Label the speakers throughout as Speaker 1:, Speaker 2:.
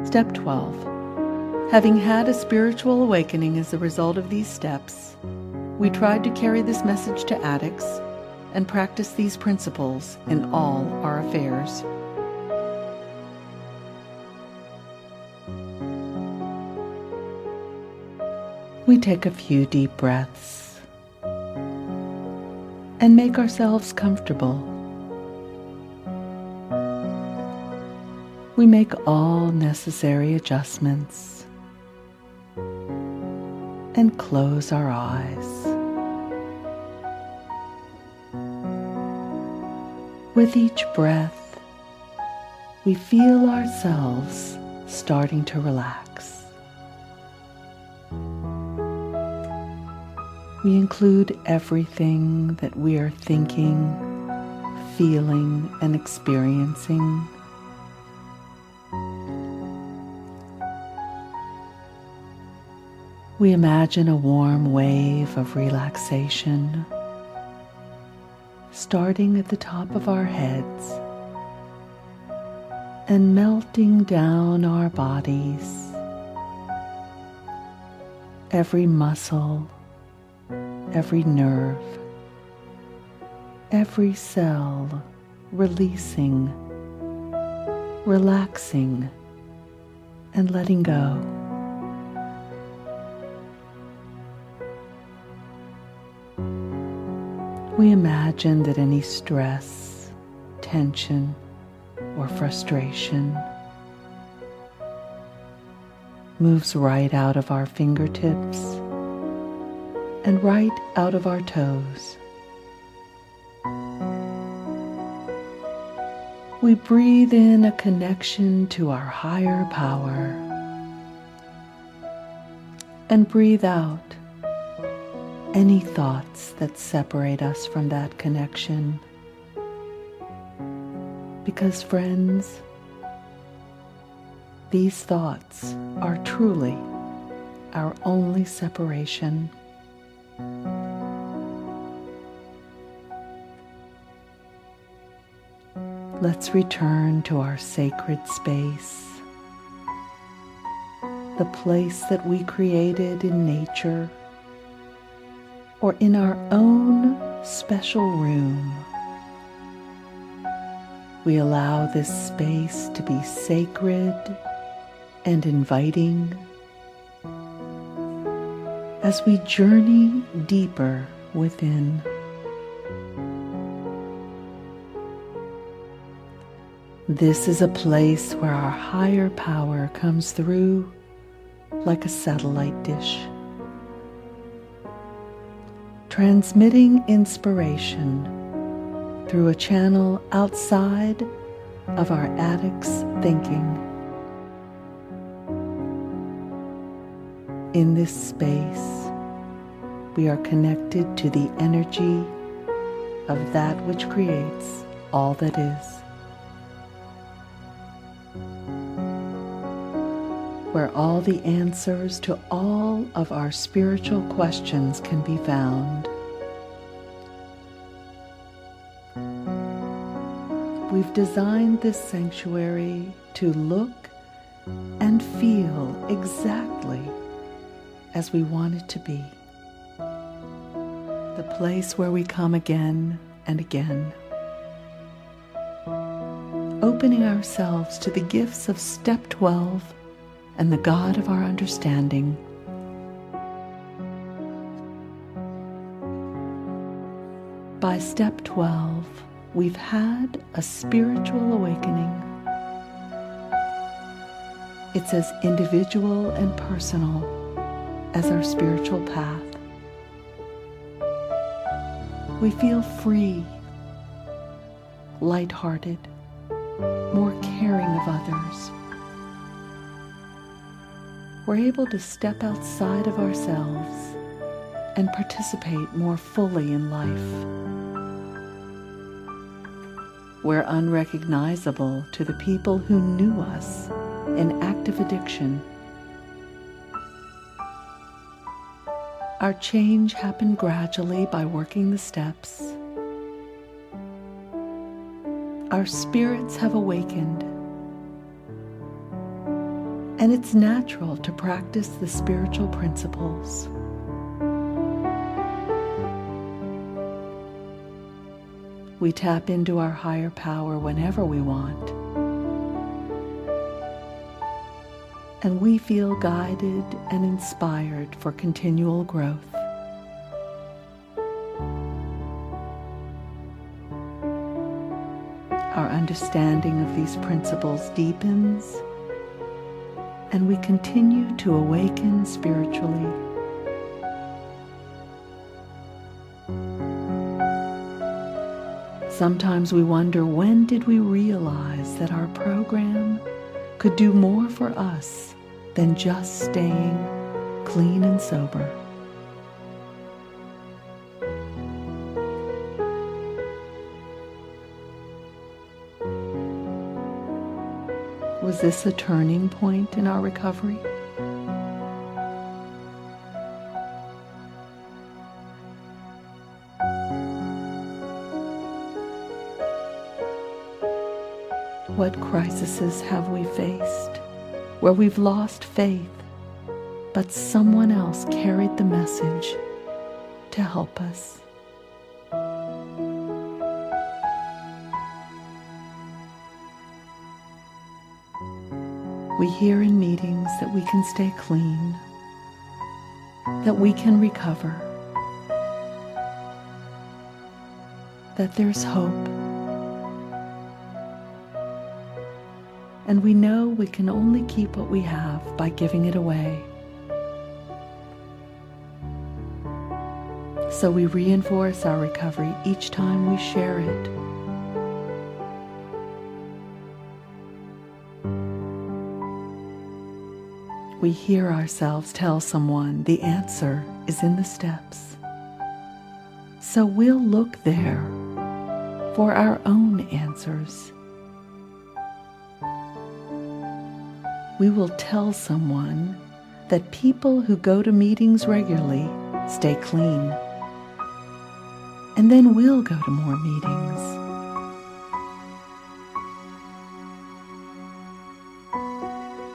Speaker 1: Step 12. Having had a spiritual awakening as a result of these steps, we tried to carry this message to addicts and practice these principles in all our affairs. We take a few deep breaths and make ourselves comfortable. We make all necessary adjustments and close our eyes. With each breath, we feel ourselves starting to relax. We include everything that we are thinking, feeling, and experiencing. We imagine a warm wave of relaxation starting at the top of our heads and melting down our bodies. Every muscle, every nerve, every cell releasing, relaxing, and letting go. We imagine that any stress, tension, or frustration moves right out of our fingertips and right out of our toes. We breathe in a connection to our higher power and breathe out any thoughts that separate us from that connection. Because, friends, these thoughts are truly our only separation. Let's return to our sacred space, the place that we created in nature or in our own special room. We allow this space to be sacred and inviting as we journey deeper within. This is a place where our higher power comes through like a satellite dish, transmitting inspiration through a channel outside of our addicts' thinking. In this space, we are connected to the energy of that which creates all that is, where all the answers to all of our spiritual questions can be found. We've designed this sanctuary to look and feel exactly as we want it to be. The place where we come again and again, opening ourselves to the gifts of Step 12 and the God of our understanding. By Step 12, we've had a spiritual awakening. It's as individual and personal as our spiritual path. We feel free, lighthearted, more caring of others. We're able to step outside of ourselves and participate more fully in life. We're unrecognizable to the people who knew us in active addiction. Our change happened gradually by working the steps. Our spirits have awakened. and it's natural to practice the spiritual principles. We tap into our higher power whenever we want, and we feel guided and inspired for continual growth. Our understanding of these principles deepens, and we continue to awaken spiritually. Sometimes we wonder, when did we realize that our program could do more for us than just staying clean and sober? Was this a turning point in our recovery? What crises have we faced where we've lost faith, but someone else carried the message to help us? We hear in meetings that we can stay clean, that we can recover, that there's hope, and we know we can only keep what we have by giving it away. So we reinforce our recovery each time we share it. We hear ourselves tell someone the answer is in the steps. So we'll look there for our own answers. We will tell someone that people who go to meetings regularly stay clean, and then we'll go to more meetings.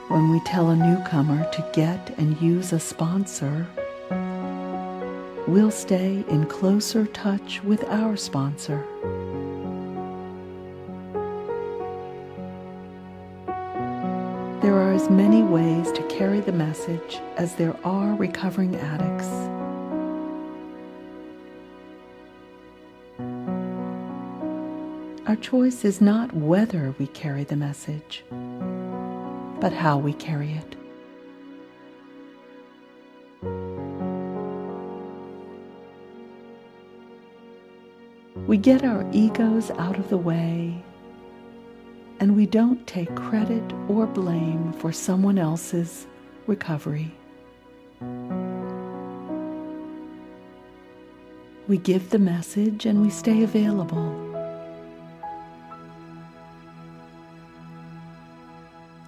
Speaker 1: When we tell a newcomer to get and use a sponsor, we'll stay in closer touch with our sponsor. There are as many ways to carry the message as there are recovering addicts. Our choice is not whether we carry the message, but how we carry it. We get our egos out of the way, and we don't take credit or blame for someone else's recovery. We give the message and we stay available.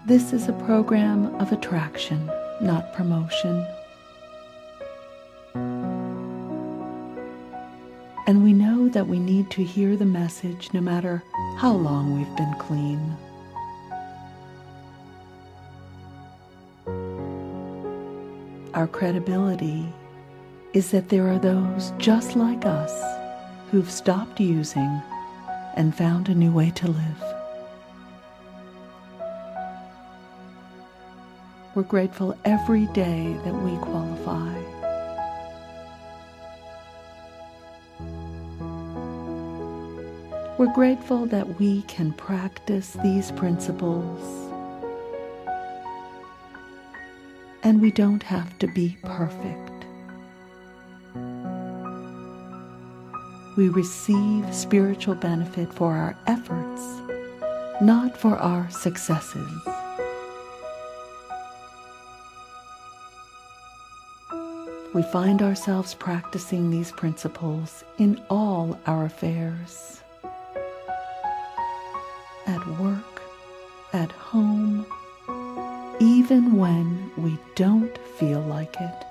Speaker 1: This is a program of attraction, not promotion. And we know that we need to hear the message no matter how long we've been clean. Our credibility is that there are those just like us who've stopped using and found a new way to live. We're grateful every day that we qualify. We're grateful that we can practice these principles, and we don't have to be perfect. We receive spiritual benefit for our efforts, not for our successes. We find ourselves practicing these principles in all our affairs. At work, at home, even when we don't feel like it.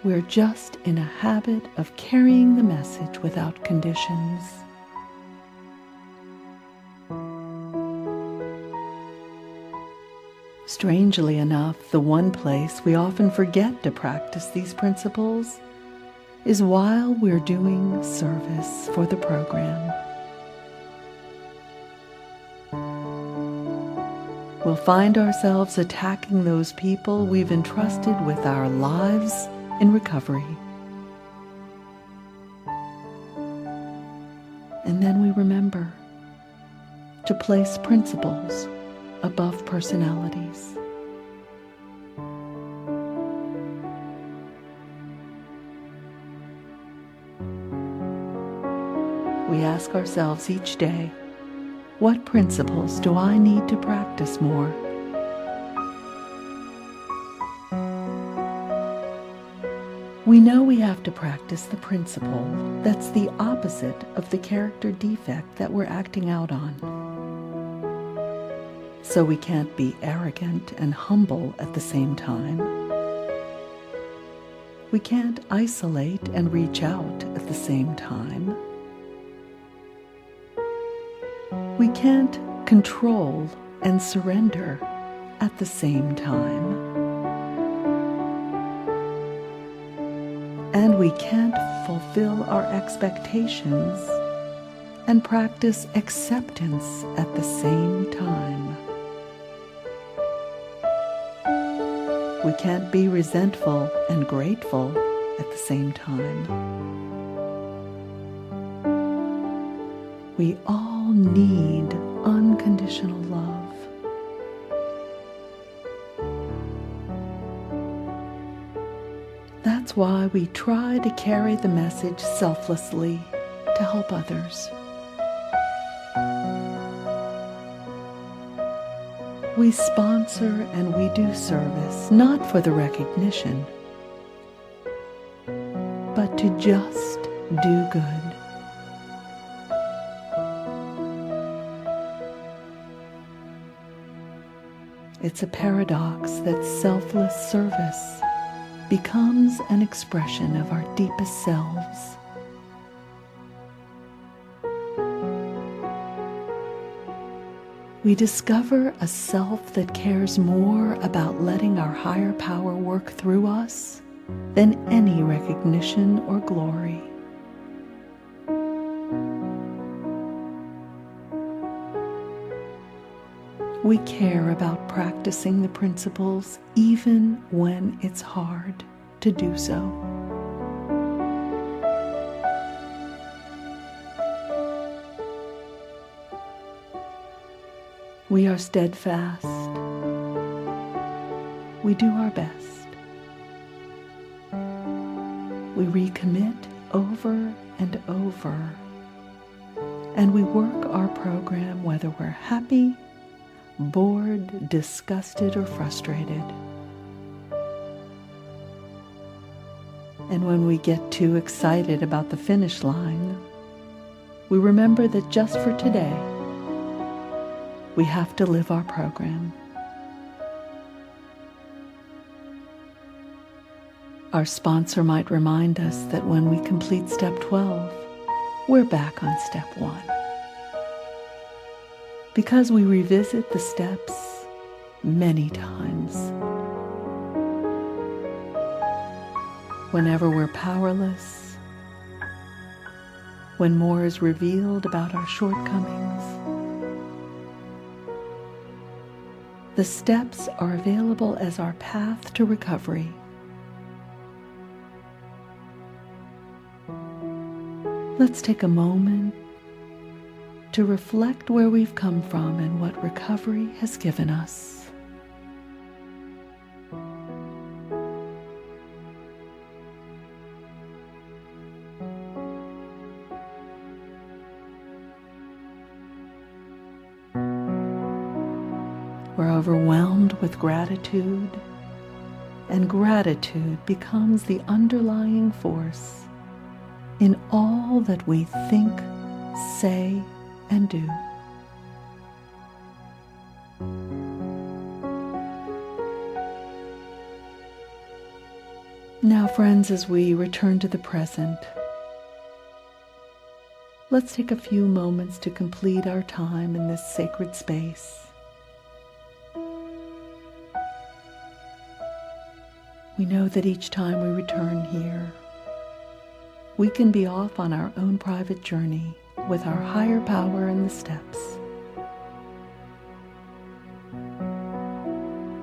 Speaker 1: We're just in a habit of carrying the message without conditions. Strangely enough, the one place we often forget to practice these principles is while we're doing service for the program. We'll find ourselves attacking those people we've entrusted with our lives in recovery. And then we remember to place principles above personalities. We ask ourselves each day, what principles do I need to practice more? We know we have to practice the principle that's the opposite of the character defect that we're acting out on. So we can't be arrogant and humble at the same time. We can't isolate and reach out at the same time. We can't control and surrender at the same time. And we can't fulfill our expectations and practice acceptance at the same time. We can't be resentful and grateful at the same time. We all need unconditional love. That's why we try to carry the message selflessly to help others. We sponsor and we do service not for the recognition, but to just do good. It's a paradox that selfless service becomes an expression of our deepest selves. We discover a self that cares more about letting our higher power work through us than any recognition or glory. We care about practicing the principles even when it's hard to do so. We are steadfast. We do our best. We recommit over and over. And we work our program whether we're happy, bored, disgusted, or frustrated. And when we get too excited about the finish line, we remember that just for today, we have to live our program. Our sponsor might remind us that when we complete step 12, we're back on step 1. Because we revisit the steps many times. Whenever we're powerless, when more is revealed about our shortcomings, the steps are available as our path to recovery. Let's take a moment to reflect where we've come from and what recovery has given us. We're overwhelmed with gratitude, and gratitude becomes the underlying force in all that we think, say, and do. Now, friends, as we return to the present, let's take a few moments to complete our time in this sacred space. We know that each time we return here, we can be off on our own private journey with our higher power in the steps.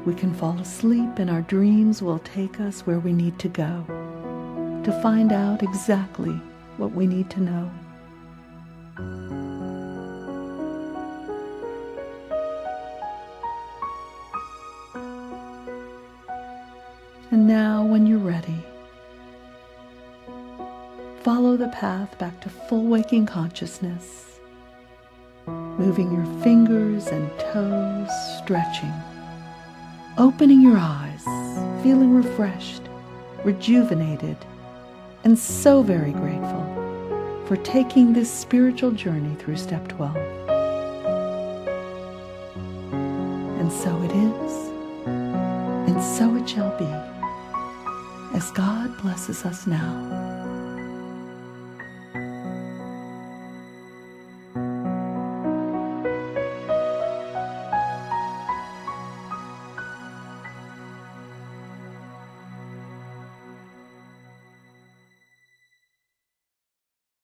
Speaker 1: We can fall asleep and our dreams will take us where we need to go to find out exactly what we need to know. And now, when you're ready, follow the path back to full waking consciousness, moving your fingers and toes, stretching, opening your eyes, feeling refreshed, rejuvenated, and so very grateful for taking this spiritual journey through Step 12. And so it is, and so it shall be, as God blesses us now.